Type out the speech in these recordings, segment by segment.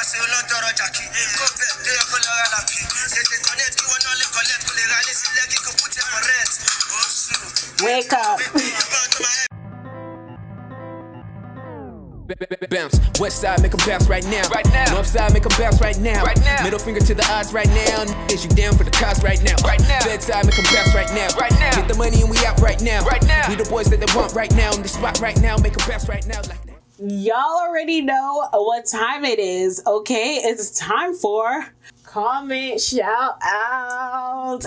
Wake up. Bounce. West side, make 'em bounce right now. Right now. North side, make 'em bounce right now. Right now. Middle finger to the odds right now. Is you down for the cause right now? Right now. Bed side, make 'em bounce right now. Right now. Get the money and we out right now. Right now. We the boys that they want right now. In the spot right now, make 'em bounce right now like that. Y'all already know what time it is, okay? It's time for comment shout out.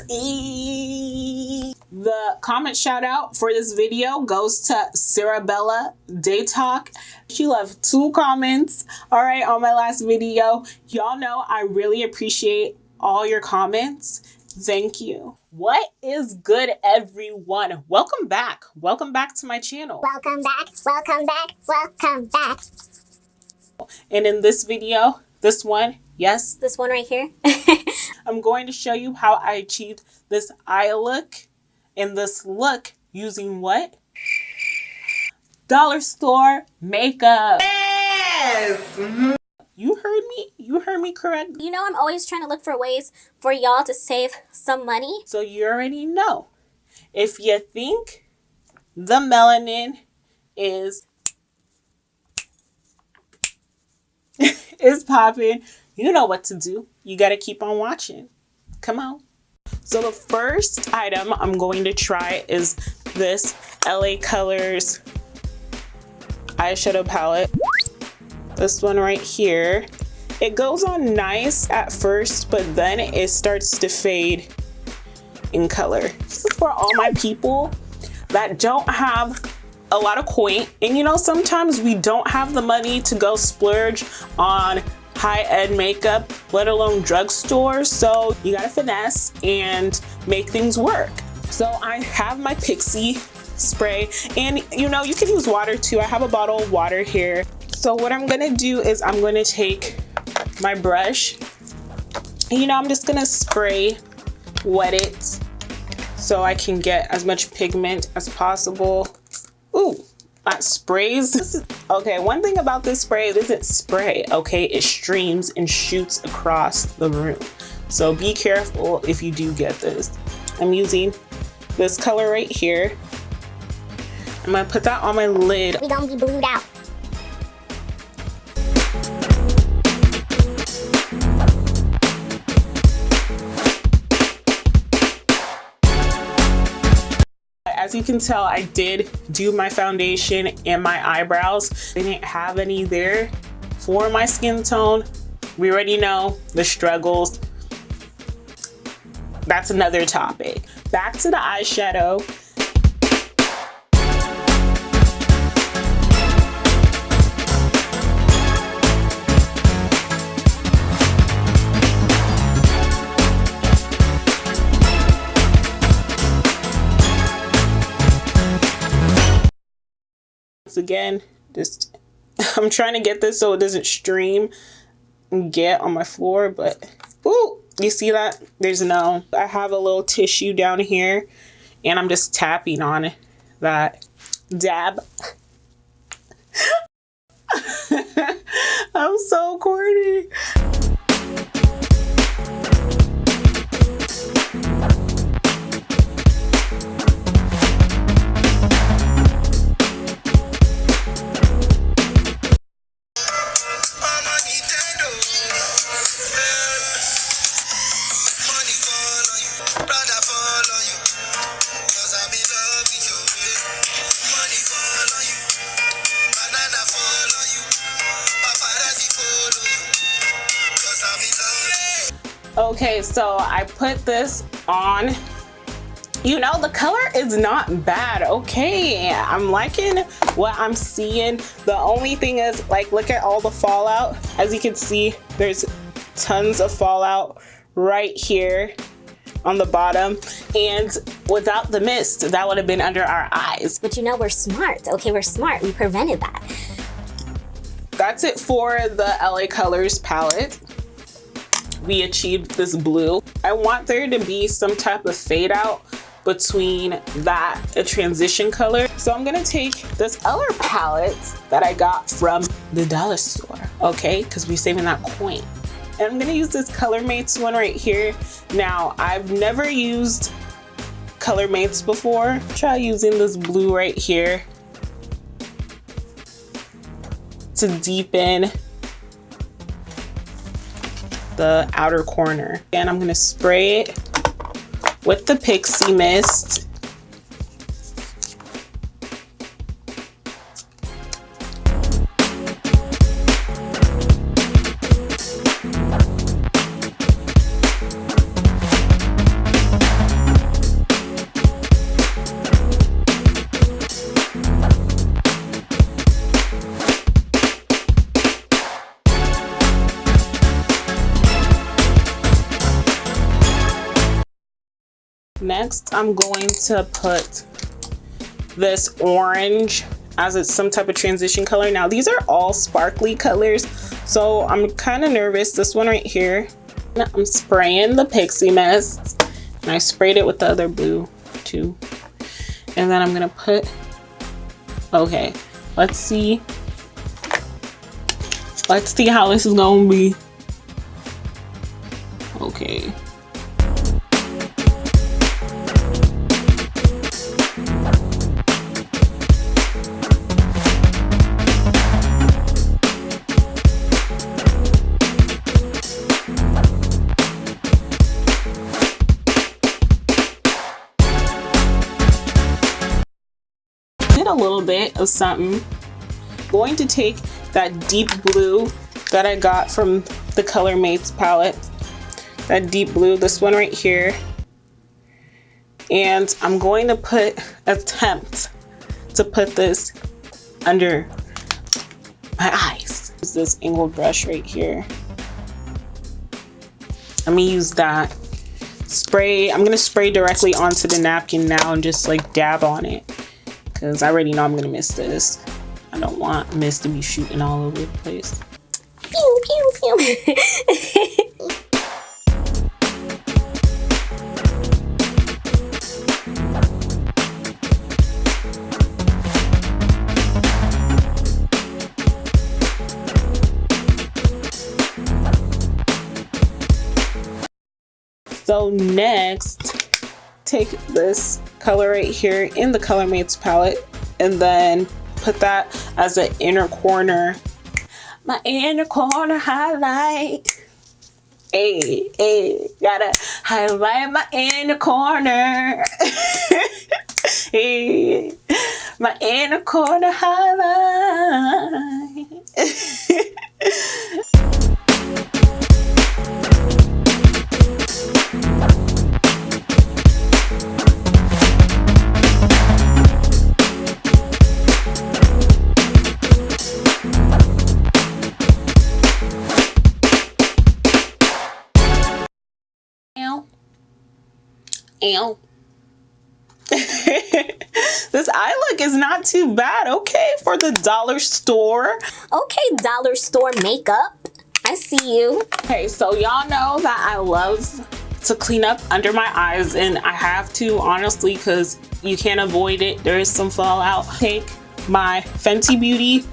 The comment shout out for this video goes to Sarabella Daytalk. She left 2 comments, all right, on my last video. Y'all know I really appreciate all your comments. Thank you. What is good, everyone? Welcome back. Welcome back to my channel. Welcome back, welcome back, welcome back. And in this video, this one, yes, This one right here. I'm going to show you how I achieved this eye look and this look using what? Dollar store makeup. Yes! Mm-hmm. You heard me? You heard me correctly. You know I'm always trying to look for ways for y'all to save some money. So you already know. If you think the melanin is popping, you know what to do. You got to keep on watching. Come on. So the first item I'm going to try is this LA Colors eyeshadow palette. This one right here. It goes on nice at first, but then it starts to fade in color. This is for all my people that don't have a lot of coin. And you know, sometimes we don't have the money to go splurge on high-end makeup, let alone drugstore. So you gotta finesse and make things work. So I have my Pixi spray, and you know, you can use water too. I have a bottle of water here. So what I'm gonna do is I'm gonna take my brush, and you know, I'm just gonna spray wet it so I can get as much pigment as possible. Ooh, that sprays. Okay, one thing about this spray, it isn't spray, okay? It streams and shoots across the room. So be careful if you do get this. I'm using this color right here. I'm gonna put that on my lid. We gonna be blued out. As you can tell, I did do my foundation and my eyebrows. I didn't have any there for my skin tone. We already know the struggles. That's another topic. Back to the eyeshadow. Again, just I'm trying to get this so it doesn't stream and get on my floor, but ooh, you see that? There's no, I have a little tissue down here and I'm just tapping on that dab. I'm so corny. Okay, so I put this on. You know, the color is not bad, okay? I'm liking what I'm seeing. The only thing is, like, look at all the fallout. As you can see, there's tons of fallout right here on the bottom. And without the mist, that would have been under our eyes. But you know, we're smart, okay? We're smart. We prevented that. That's it for the LA Colors palette. We achieved this blue. I want there to be some type of fade out, between that, a transition color. So I'm gonna take this color palette that I got from the dollar store, okay? Because we're saving that coin. And I'm gonna use this ColorMates one right here. Now, I've never used ColorMates before. Try using this blue right here to deepen the outer corner. And I'm gonna spray it with the Pixi mist. Next, I'm going to put this orange as it's some type of transition color. Now, these are all sparkly colors, so I'm kind of nervous. This one right here, I'm spraying the Pixi mist, and I sprayed it with the other blue too. And then I'm gonna put, okay, let's see how this is gonna be. Okay. A little bit of something. Going to take that deep blue that I got from the ColorMates palette, that deep blue, this one right here, and I'm going to attempt to put this under my eyes. Use this angled brush right here. Let me use that. Spray, I'm gonna spray directly onto the napkin now and just like dab on it, because I already know I'm gonna miss this. I don't want mist to be shooting all over the place. Pew, pew, pew. So next, take this color right here in the ColorMates palette and then put that as an inner corner. My inner corner highlight. Hey, hey, gotta highlight my inner corner. Hey, my inner corner highlight. Ow. This eye look is not too bad, okay, for the dollar store. Okay, dollar store makeup. I see you. Okay, so y'all know that I love to clean up under my eyes, and I have to, honestly, because you can't avoid it. There is some fallout. Take my Fenty Beauty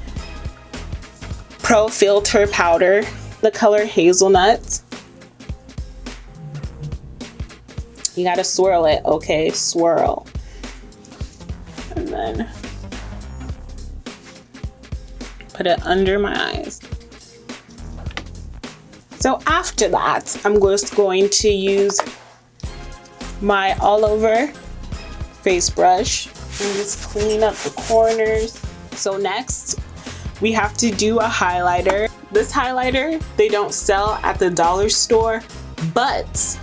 Pro Filter Powder, the color Hazelnut. You gotta swirl it, okay? Swirl. And then put it under my eyes. So after that, I'm just going to use my all over face brush and just clean up the corners. So next, we have to do a highlighter. This highlighter, they don't sell at the dollar store, but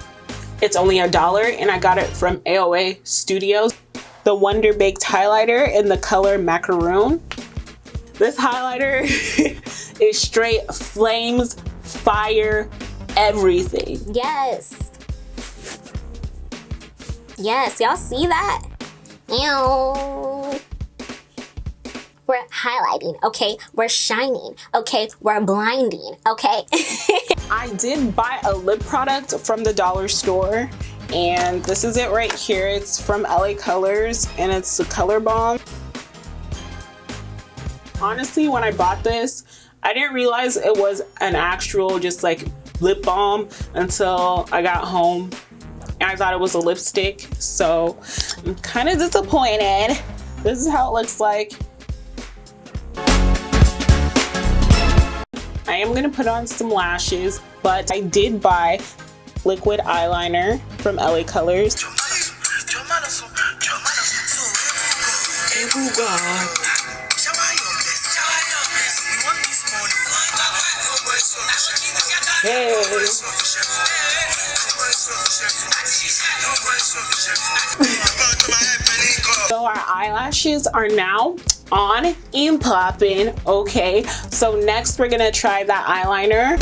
it's only $1 and I got it from AOA Studios. The Wonder Baked highlighter in the color Macaroon. This highlighter is straight flames, fire, everything. Yes. Yes, y'all see that? Ew. We're highlighting, okay? We're shining, okay? We're blinding, okay? I did buy a lip product from the dollar store, And this is it right here. It's from LA Colors and it's the Color Balm. Honestly, when I bought this, I didn't realize it was an actual just like lip balm until I got home. And I thought it was a lipstick, so I'm kind of disappointed. This is how it looks like. I am gonna put on some lashes, but I did buy liquid eyeliner from LA Colors. Hey. So our eyelashes are now on and popping. Okay, so next we're gonna try that eyeliner.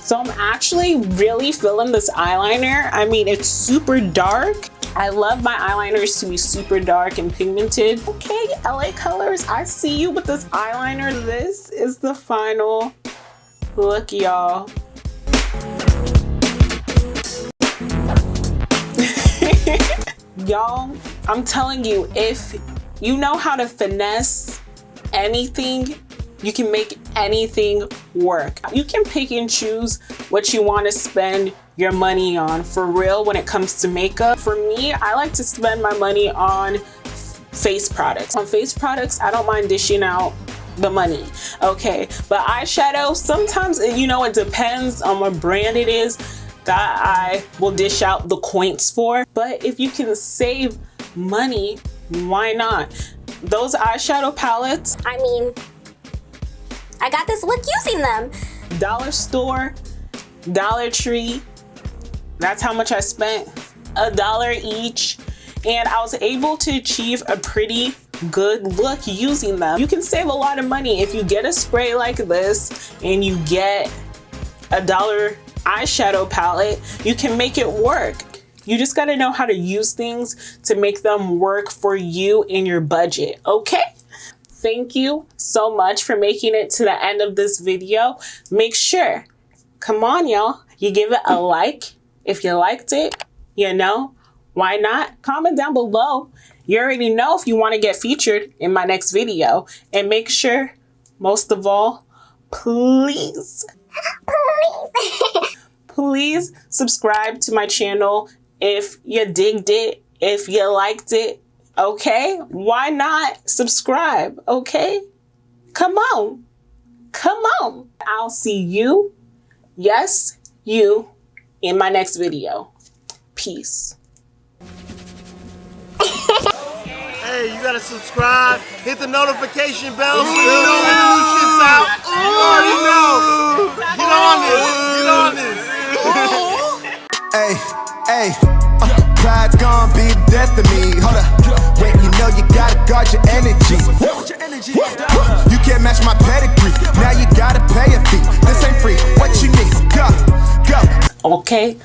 So I'm actually really feeling this eyeliner. I mean, it's super dark. I love my eyeliners to be super dark and pigmented. Okay, LA Colors, I see you with this eyeliner. This is the final look, y'all. Y'all, I'm telling you, if you know how to finesse anything, you can make anything work. You can pick and choose what you want to spend your money on, for real, when it comes to makeup. For me, I like to spend my money on face products. On face products, I don't mind dishing out the money, okay? But eyeshadow, sometimes, you know, it depends on what brand it is that I will dish out the coins for. But if you can save money, why not? Those eyeshadow palettes, I mean, I got this look using them. Dollar store, Dollar Tree, that's how much I spent. $1 each. And I was able to achieve a pretty good look using them. You can save a lot of money if you get a spray like this and you get a $1 eyeshadow palette. You can make it work. You just gotta know how to use things to make them work for you and your budget, okay? Thank you so much for making it to the end of this video. Make sure, come on y'all, you give it a like if you liked it, you know, why not? Comment down below. You already know if you want to get featured in my next video. And make sure, most of all, please subscribe to my channel if you digged it, if you liked it. Okay, why not subscribe? Okay, come on, come on. I'll see you, yes, you, in my next video. Peace. Hey, you gotta subscribe, hit the notification bell so you know when new shit's out. You already know. Get on this. Hey, hey, pride's gonna be death to me. Hold up, wait, you know you gotta guard your energy. You can't match my pedigree. Now you gotta pay a fee. This ain't free. What you need? Go, go. Okay.